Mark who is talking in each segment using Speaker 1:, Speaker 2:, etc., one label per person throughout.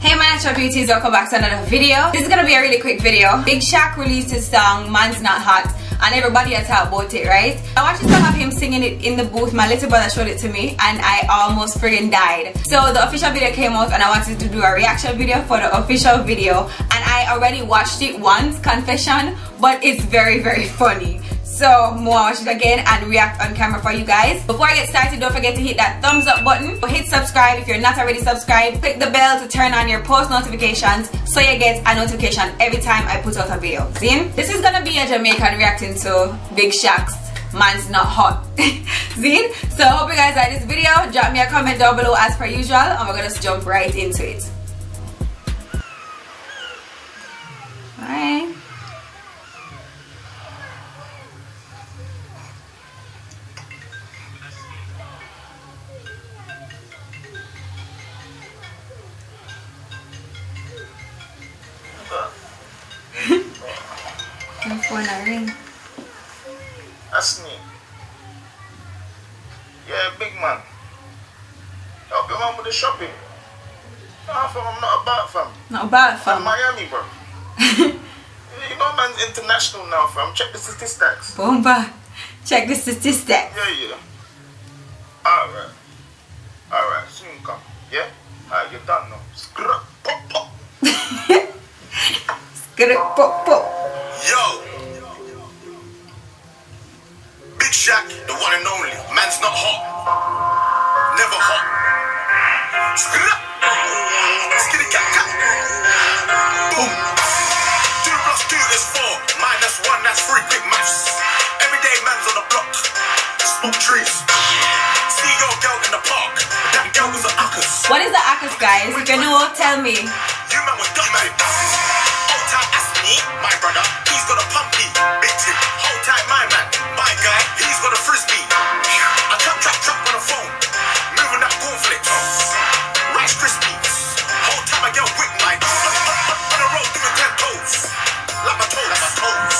Speaker 1: Hey my natural beauties, welcome back to another video. This is gonna be a really quick video. Big Shaq released his song Man's Not Hot and everybody had talked about it, right? I watched this song of him singing it in the booth. My little brother showed it to me and I almost friggin' died. So the official video came out and I wanted to do a reaction video for the official video, and I already watched it once, confession, but it's very funny. So more watch it again and react on camera for you guys. Before I get started, don't forget to hit that thumbs up button. Hit subscribe if you're not already subscribed. Click the bell to turn on your post notifications so you get a notification every time I put out a video. See? This is gonna be a Jamaican reacting to Big Shaq's Man's Not Hot. See? So hope you guys like this video. Drop me a comment down below as per usual and we're gonna just jump right into it. Alright. My phone a ring.
Speaker 2: That's me. Yeah, big man. Help your man with the shopping. Nah, fam, I'm not about, fam.
Speaker 1: Not about, fam.
Speaker 2: I'm Miami, bro. You know, man's international now, fam. Check the statistics.
Speaker 1: Bomba. Check the statistics.
Speaker 2: Yeah. Alright. Alright, soon come. Yeah? Alright, you're done now. Scrap, pop, pop.
Speaker 1: Scrap, pop, pop.
Speaker 2: Yo! Big Shaq, the one and only. Man's not hot. Never hot. Scrap! Skitty cat cat. Boom! 2 plus 2 is 4. Minus 1, that's 3. Quick maths. Everyday man's on the block. Smoke trees. See your girl in the park. That girl was an uckers.
Speaker 1: What is the uckers, guys? If you know, tell me.
Speaker 2: You man was dumb, man. Hold tight, ask me, my brother. He's got a pumpy. Big tip. Hold tight, my man. My guy, he's got a frisbee. I trap on the phone. Moving that cornflakes. Rice Krispies. Hold tight, my girl, quick, mate. On the road, doing 10 toes. Like my toes.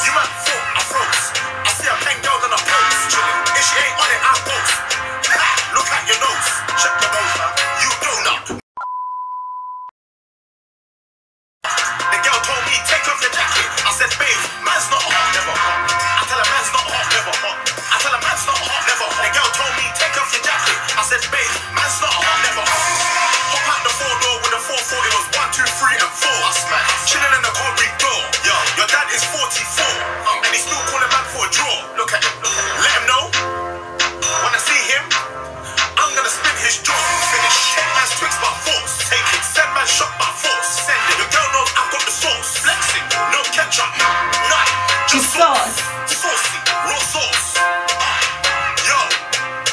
Speaker 2: You man thought I froze. I see a pen girl on a pose. If she ain't on it, I post. Look at your nose. Check your nose, man. You donut. The girl told me, take off your jacket. I said, babe, man's not hot, never hot. I tell her, man's not hot, never hot. I tell her, man's not hot, never hot. The girl told me, take off your jacket. I said, babe, man's not hot, never hot. Hop out the 4-door with a 4-4. It was 1, 2, 3, and 4. I smash. Chilling in the concrete door. Yo, your dad is 44. And he's still calling man for a draw. Look at him. Let him know. When I see him, I'm gonna spin his jaw. Finish. Take man's Twix by force. Take it. Send man shot by force. Send it. Your girl knows I've got the sauce. Flexing. No ketchup. None. Just sauce. Saucy. Raw sauce. Yo.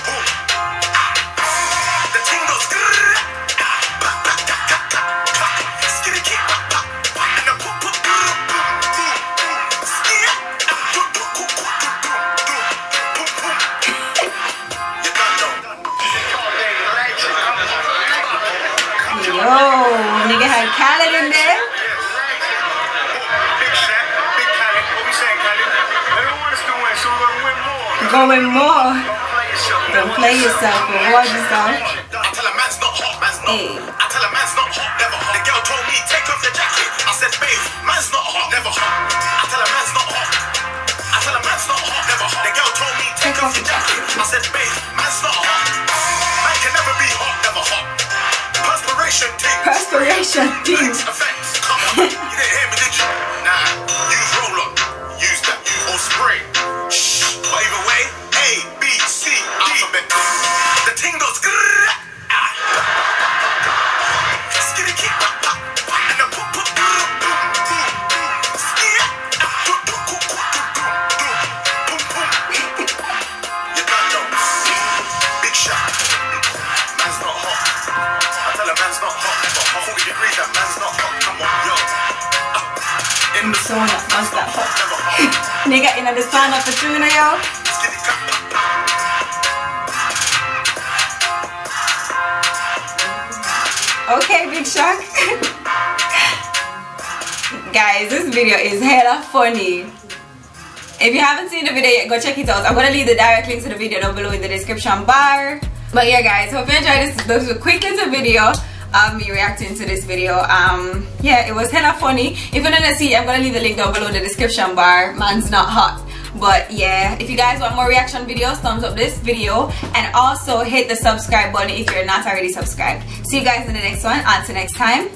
Speaker 2: Boom. The ting goes. Skitty kick. And the pop pop.
Speaker 1: Yo, nigga had Khaled in there.
Speaker 2: Big Shaq, Big Khaled. What we saying, Khaled? Everyone is going to win, so we're going to win more.
Speaker 1: Going more.
Speaker 2: Don't play yourself.
Speaker 1: Reward yourself.
Speaker 2: I tell a man's not hot, man's not.
Speaker 1: Hey.
Speaker 2: I tell a man's not hot, never hot. The girl told me, take off your jacket. I said, babe, man's not hot, never hot. I tell a man's not hot. I tell a man's not hot, never hot. The girl told me, take off your jacket. I said, babe, man's not hot. Man can never be hot, never hot. Perspiration things.
Speaker 1: Perspiration things.
Speaker 2: Effects. Come on. You didn't hear me, did you? Nah. Use roll-up. Use that. Or spray. Shh. But either way, A, B, C, alphabet. The ting goes. Skitty kick. And the pop pop. You're done, though. Big Shaq. Man's not hot. I tell a man's not hot, never hot. 40 degrees, that man's not hot. Come on, yo. In the
Speaker 1: sauna, man's not hot.
Speaker 2: Never hot.
Speaker 1: Nigga in the sauna for tuna, yo.
Speaker 2: Skitty cat.
Speaker 1: Okay, Big Shaq. Guys, this video is hella funny. If you haven't seen the video yet, go check it out. I'm gonna leave the direct link to the video down below in the description bar. But yeah guys, hope you enjoyed this. This was a quick little video. of me reacting to this video. Yeah, it was hella funny. If you don't see it, I'm gonna leave the link down below in the description bar. Man's not hot. But yeah, if you guys want more reaction videos, thumbs up this video and also hit the subscribe button if you're not already subscribed. See you guys in the next one. Until next time.